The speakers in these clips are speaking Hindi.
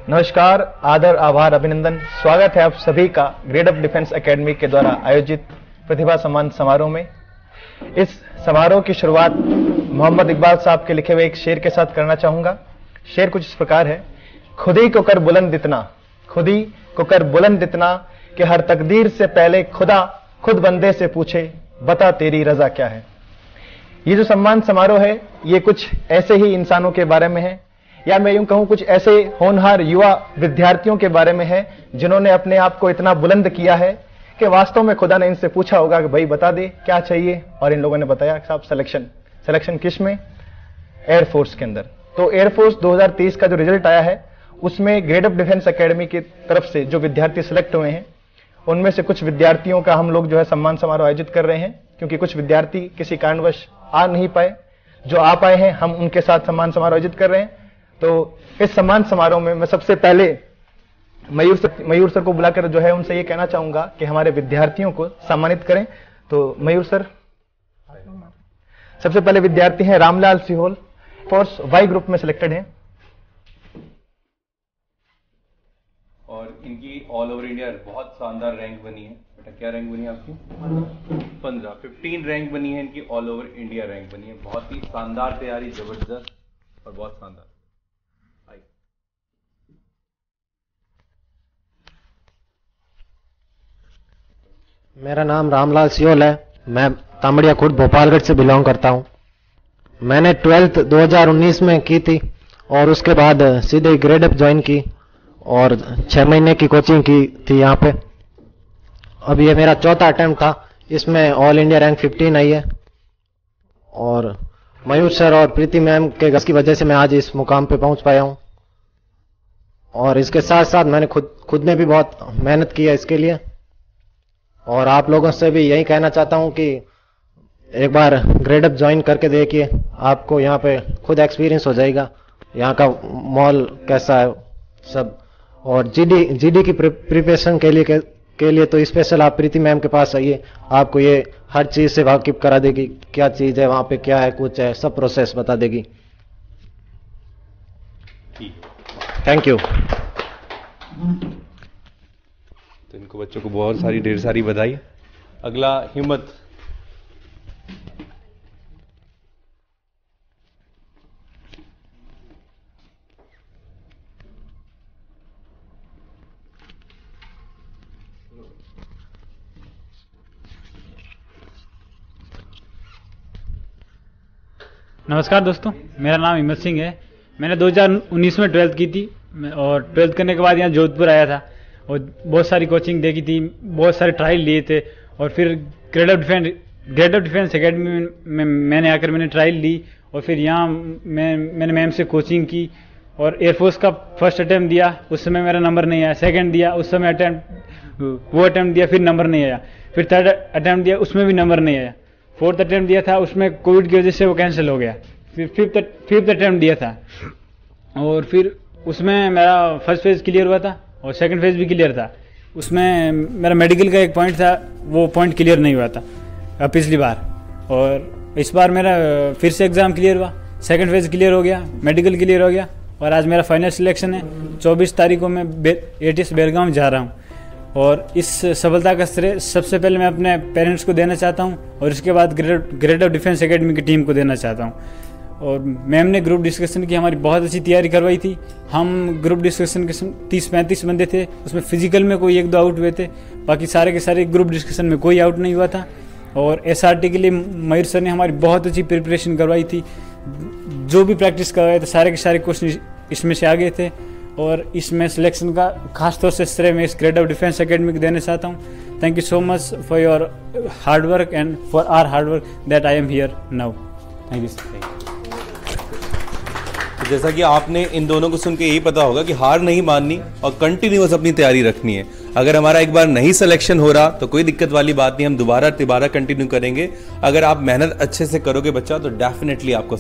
नमस्कार, आदर, आभार, अभिनंदन। स्वागत है आप सभी का ग्रेड अप डिफेंस एकेडमी के द्वारा आयोजित प्रतिभा सम्मान समारोह में। इस समारोह की शुरुआत मोहम्मद इकबाल साहब के लिखे हुए एक शेर के साथ करना चाहूंगा। शेर कुछ इस प्रकार है। खुद ही को कर बुलंद इतना, खुद ही को कर बुलंद इतना कि हर तकदीर से पहले खुदा खुद बंदे से पूछे, बता तेरी रजा क्या है। ये जो सम्मान समारोह है, ये कुछ ऐसे ही इंसानों के बारे में है, या मैं यूं कहूं कुछ ऐसे होनहार युवा विद्यार्थियों के बारे में है जिन्होंने अपने आप को इतना बुलंद किया है कि वास्तव में खुदा ने इनसे पूछा होगा कि भाई बता दे क्या चाहिए, और इन लोगों ने बताया साहब सिलेक्शन किस में, एयरफोर्स के अंदर। तो एयरफोर्स 2023 का जो रिजल्ट आया है उसमें ग्रेड अप डिफेंस एकेडमी की तरफ से जो विद्यार्थी सिलेक्ट हुए हैं उनमें से कुछ विद्यार्थियों का हम लोग जो है सम्मान समारोह आयोजित कर रहे हैं, क्योंकि कुछ विद्यार्थी किसी कारणवश आ नहीं पाए। जो आ पाए हैं हम उनके साथ सम्मान समारोह आयोजित कर रहे हैं। तो इस सम्मान समारोह में मैं सबसे पहले मयूर सर को बुलाकर जो है उनसे ये कहना चाहूंगा कि हमारे विद्यार्थियों को सम्मानित करें। तो मयूर सर, सबसे पहले विद्यार्थी हैं रामलाल सिहोल, फोर्स वाई ग्रुप में सिलेक्टेड हैं और इनकी ऑल ओवर इंडिया बहुत शानदार रैंक बनी है। बेटा क्या रैंक बनी है आपकी? 15 रैंक बनी है इनकी, ऑल ओवर इंडिया रैंक बनी है। बहुत ही शानदार तैयारी, जबरदस्त और बहुत शानदार। मेरा नाम रामलाल सियोल है। मैं तामड़िया खुर्द भोपालगढ़ से बिलोंग करता हूं। मैंने 12th 2019 में की थी और उसके बाद सीधे ग्रेड अप ज्वाइन की और 6 महीने की कोचिंग की थी यहाँ पे। अब ये मेरा चौथा अटेम्प्ट था। इसमें ऑल इंडिया रैंक 15 आई है और मयूर सर और प्रीति मैम के गस की वजह से मैं आज इस मुकाम पे पहुंच पाया हूं। और इसके साथ साथ मैंने खुद ने भी बहुत मेहनत की है इसके लिए। और आप लोगों से भी यही कहना चाहता हूं कि एक बार ग्रेड अप ज्वाइन करके देखिए, आपको यहाँ पे खुद एक्सपीरियंस हो जाएगा यहाँ का मॉल कैसा है सब। और जीडी की प्रिपरेशन के लिए तो स्पेशल आप प्रीति मैम के पास आइए, आपको ये हर चीज से वाकिफ करा देगी, क्या चीज है वहां पे, क्या है कुछ है, सब प्रोसेस बता देगी। Thank you. तो इनको बच्चों को बहुत सारी ढेर सारी बधाई। अगला हिम्मत। नमस्कार दोस्तों, मेरा नाम हिम्मत सिंह है। मैंने 2019 में 12th की थी और 12th करने के बाद यहाँ जोधपुर आया था और बहुत सारी कोचिंग देखी थी, बहुत सारे ट्रायल लिए थे और फिर ग्रेड अप डिफेंस एकेडमी में मैंने आकर मैंने ट्रायल ली और फिर यहाँ मैंने मैम से कोचिंग की और एयरफोर्स का फर्स्ट अटैम्प्ट दिया, उस समय मेरा नंबर नहीं आया। सेकंड दिया, उस समय अटैम्प्ट दिया, फिर नंबर नहीं आया। फिर थर्ड अटैम्प्ट दिया, उसमें भी नंबर नहीं आया। फोर्थ अटैम्प्ट दिया था, उसमें कोविड की वजह से वो कैंसिल हो गया। फिर फिफ्थ अटैम्प्ट दिया था और फिर उसमें मेरा फर्स्ट फेज क्लियर हुआ था और सेकंड फेज भी क्लियर था। उसमें मेरा मेडिकल का एक पॉइंट था, वो पॉइंट क्लियर नहीं हुआ था पिछली बार। और इस बार मेरा फिर से एग्ज़ाम क्लियर हुआ, सेकंड फेज क्लियर हो गया, मेडिकल क्लियर हो गया और आज मेरा फाइनल सिलेक्शन है। 24 तारीख को मैं ATS बेलगाम जा रहा हूँ और इस सफलता का श्रेय सबसे पहले मैं अपने पेरेंट्स को देना चाहता हूँ और इसके बाद ग्रेड अप डिफेंस एकेडमी की टीम को देना चाहता हूँ। और मैम ने ग्रुप डिस्कशन की हमारी बहुत अच्छी तैयारी करवाई थी। हम ग्रुप डिस्कशन के 30-35 बंदे थे, उसमें फिजिकल में कोई 1-2 आउट हुए थे, बाकी सारे के सारे ग्रुप डिस्कशन में कोई आउट नहीं हुआ था। और SRT के लिए मयूर सर ने हमारी बहुत अच्छी प्रिपरेशन करवाई थी। जो भी प्रैक्टिस करवाए थे सारे के सारे क्वेश्चन इसमें से आ गए थे और इसमें सिलेक्शन का खास तौर से श्रेय मैं इस ग्रेड अप डिफेंस एकेडमी को देना चाहता हूँ। Thank you so much for your hard work and for our hard work that I am here now. Thank you. जैसा कि आपने इन दोनों को सुन के यही पता होगा कि हार नहीं माननी और कंटिन्यूअस अपनी तैयारी रखनी है। अगर हमारा एक बार नहीं सिलेक्शन हो रहा तो कोई दिक्कत वाली बात नहीं, हम दोबारा कंटिन्यू करेंगे। अगर आप मेहनत अच्छे से करोगे बच्चा तो डेफिनेटली आपको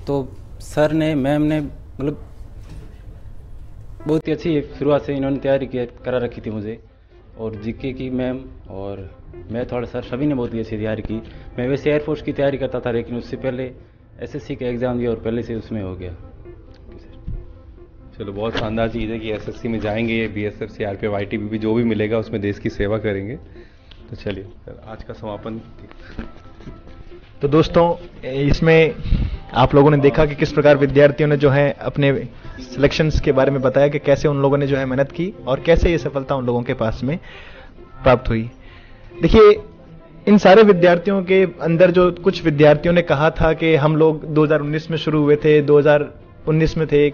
तो सर ने, मैम ने मतलब बहुत ही अच्छी शुरुआत से इन्होंने तैयारी करा रखी थी मुझे, और जीके की मैम और मैं थोड़ा सर सभी ने बहुत ही अच्छी तैयारी की। मैं वैसे एयरफोर्स की तैयारी करता था, लेकिन उससे पहले एसएससी का एग्ज़ाम दिया और पहले से उसमें हो गया। चलो, बहुत शानदार चीज़ है कि एसएससी में जाएंगे, बीएसएफ, सीआरपीएफ, आईटीबीपी जो भी मिलेगा उसमें देश की सेवा करेंगे। तो चलिए सर, आज का समापन। तो दोस्तों, इसमें आप लोगों ने देखा कि किस प्रकार विद्यार्थियों ने जो है अपने सिलेक्शंस के बारे में बताया कि कैसे उन लोगों ने जो है मेहनत की और कैसे ये सफलता उन लोगों के पास में प्राप्त हुई। देखिए, इन सारे विद्यार्थियों के अंदर जो कुछ विद्यार्थियों ने कहा था कि हम लोग 2019 में शुरू हुए थे, 2019 में थे,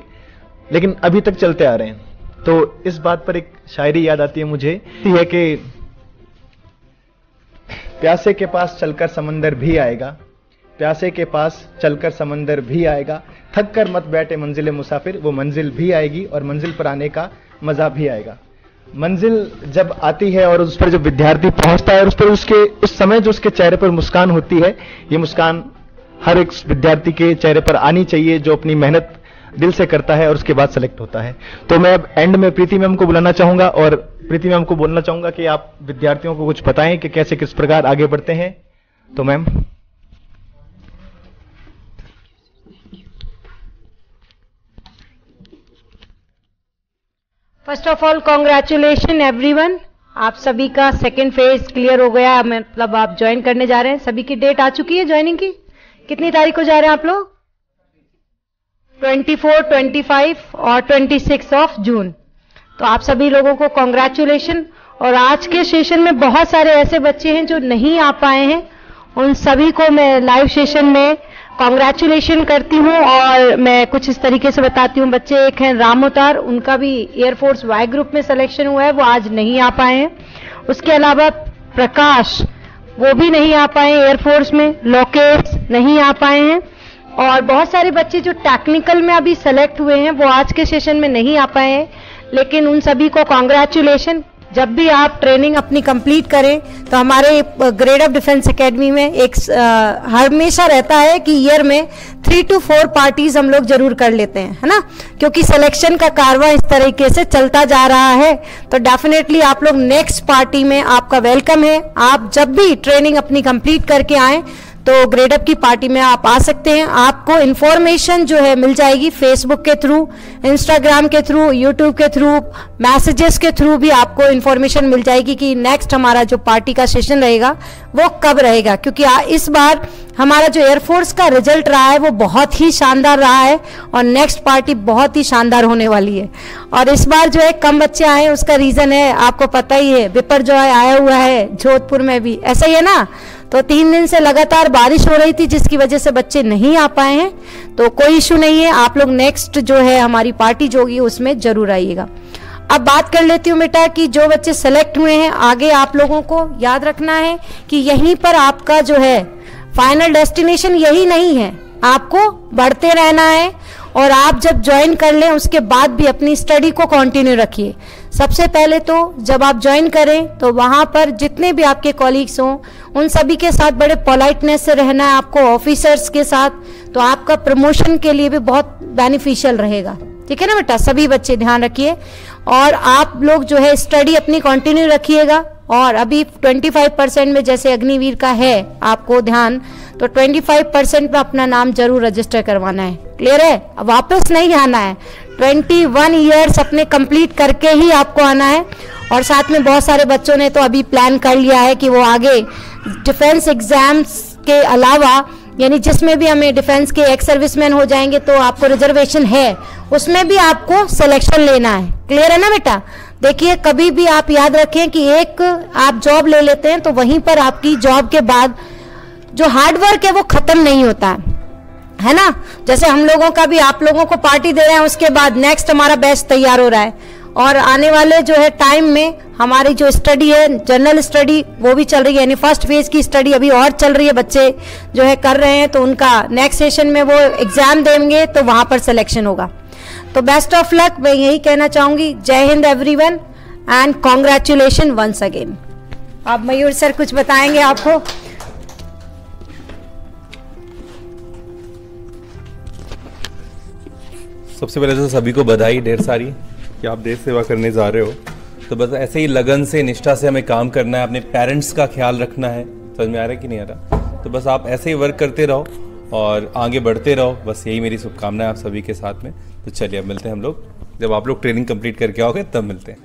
लेकिन अभी तक चलते आ रहे हैं, तो इस बात पर एक शायरी याद आती है मुझे, है कि प्यासे के पास चलकर समंदर भी आएगा, प्यासे के पास चलकर समंदर भी आएगा, थक कर मत बैठे मंजिल मुसाफिर, वो मंजिल भी आएगी और मंजिल पर आने का मजा भी आएगा। मंजिल जब आती है और उस पर जब विद्यार्थी पहुंचता है और उस पर उस समय जो उसके चेहरे पर मुस्कान होती है, ये मुस्कान हर एक विद्यार्थी के चेहरे पर आनी चाहिए जो अपनी मेहनत दिल से करता है और उसके बाद सेलेक्ट होता है। तो मैं अब एंड में प्रीति मैम को बुलाना चाहूंगा और प्रीति मैम को बोलना चाहूंगा कि आप विद्यार्थियों को कुछ बताएं कि कैसे किस प्रकार आगे बढ़ते हैं। तो ma'am. First of all congratulation everyone, आप सभी का सेकेंड फेज क्लियर हो गया, मतलब आप ज्वाइन करने जा रहे हैं। सभी की डेट आ चुकी है ज्वाइनिंग की। कितनी तारीख को जा रहे हैं आप लोग? 24, 25 और 26 ऑफ जून। तो आप सभी लोगों को कॉन्ग्रेचुलेशन। और आज के सेशन में बहुत सारे ऐसे बच्चे हैं जो नहीं आ पाए हैं, उन सभी को मैं लाइव सेशन में कॉन्ग्रेचुलेशन करती हूं और मैं कुछ इस तरीके से बताती हूं। बच्चे एक हैं राम अवतार, उनका भी एयरफोर्स वाई ग्रुप में सिलेक्शन हुआ है, वो आज नहीं आ पाए हैं। उसके अलावा प्रकाश, वो भी नहीं आ पाए एयरफोर्स में। लोकेश नहीं आ पाए हैं। और बहुत सारे बच्चे जो टेक्निकल में अभी सेलेक्ट हुए हैं वो आज के सेशन में नहीं आ पाए हैं, लेकिन उन सभी को कॉन्ग्रेचुलेशन। जब भी आप ट्रेनिंग अपनी कंप्लीट करें तो हमारे ग्रेड ऑफ डिफेंस एकेडमी में एक हमेशा रहता है कि ईयर में 3 to 4 पार्टीज हम लोग जरूर कर लेते हैं, है ना, क्योंकि सिलेक्शन का कारवां इस तरीके से चलता जा रहा है। तो डेफिनेटली आप लोग नेक्स्ट पार्टी में आपका वेलकम है। आप जब भी ट्रेनिंग अपनी कंप्लीट करके आए तो ग्रेड अप की पार्टी में आप आ सकते हैं। आपको इन्फॉर्मेशन जो है मिल जाएगी फेसबुक के थ्रू, इंस्टाग्राम के थ्रू, यूट्यूब के थ्रू, मैसेजेस के थ्रू भी आपको इन्फॉर्मेशन मिल जाएगी कि नेक्स्ट हमारा जो पार्टी का सेशन रहेगा वो कब रहेगा। क्योंकि इस बार हमारा जो एयरफोर्स का रिजल्ट रहा है वो बहुत ही शानदार रहा है और नेक्स्ट पार्टी बहुत ही शानदार होने वाली है। और इस बार जो है कम बच्चे आए, उसका रीजन है आपको पता ही है, विपर जो है आया हुआ है जोधपुर में भी, ऐसा ही है ना। तो 3 दिन से लगातार बारिश हो रही थी जिसकी वजह से बच्चे नहीं आ पाए हैं। तो कोई इशू नहीं है, आप लोग नेक्स्ट जो है हमारी पार्टी जो होगी उसमें जरूर आइएगा। अब बात कर लेती हूँ बेटा कि जो बच्चे सेलेक्ट हुए हैं, आगे आप लोगों को याद रखना है कि यहीं पर आपका जो है फाइनल डेस्टिनेशन यही नहीं है, आपको बढ़ते रहना है। और आप जब ज्वाइन कर लें उसके बाद भी अपनी स्टडी को कंटिन्यू रखिए। सबसे पहले तो जब आप ज्वाइन करें तो वहाँ पर जितने भी आपके कॉलीग्स हों उन सभी के साथ बड़े पोलाइटनेस से रहना है आपको, ऑफिसर्स के साथ, तो आपका प्रमोशन के लिए भी बहुत बेनिफिशियल रहेगा। ठीक है ना बेटा, सभी बच्चे ध्यान रखिए। और आप लोग जो है स्टडी अपनी कंटिन्यू रखिएगा। और अभी 25% में जैसे अग्निवीर का है आपको ध्यान, तो 25% में अपना नाम जरूर रजिस्टर करवाना है। क्लियर है? अब वापस नहीं आना है, 21 ईयर्स अपने कंप्लीट करके ही आपको आना है। और साथ में बहुत सारे बच्चों ने तो अभी प्लान कर लिया है कि वो आगे डिफेंस एग्जाम्स के अलावा, यानी जिसमें भी हमें डिफेंस के एक्स सर्विसमैन हो जाएंगे तो आपको रिजर्वेशन है, उसमें भी आपको सिलेक्शन लेना है। क्लियर है ना बेटा? देखिए, कभी भी आप याद रखें कि एक आप जॉब ले लेते हैं तो वहीं पर आपकी जॉब के बाद जो हार्डवर्क है वो खत्म नहीं होता है ना। जैसे हम लोगों का भी आप लोगों को पार्टी दे रहे हैं, उसके बाद नेक्स्ट हमारा बैच तैयार हो रहा है और आने वाले जो है टाइम में हमारी जो स्टडी है, जनरल स्टडी, वो भी चल रही है। यानी फर्स्ट फेज की स्टडी अभी और चल रही है, बच्चे जो है कर रहे हैं, तो उनका नेक्स्ट सेशन में वो एग्जाम देंगे तो वहां पर सिलेक्शन होगा। तो बेस्ट ऑफ लक, मैं यही कहना चाहूंगी। जय Hind everyone and congratulation once again. अब मयूर सर कुछ बताएंगे आपको। सबसे पहले तो सभी को बधाई ढेर सारी कि आप देश सेवा करने जा रहे हो। तो बस ऐसे ही लगन से, निष्ठा से हमें काम करना है, अपने पेरेंट्स का ख्याल रखना है। समझ में आ रहा है कि नहीं आ रहा? तो बस आप ऐसे ही वर्क करते रहो और आगे बढ़ते रहो। बस यही मेरी शुभकामनाएं आप सभी के साथ में। तो चलिए अब मिलते हैं हम लोग, जब आप लोग ट्रेनिंग कंप्लीट करके आओगे तब मिलते हैं।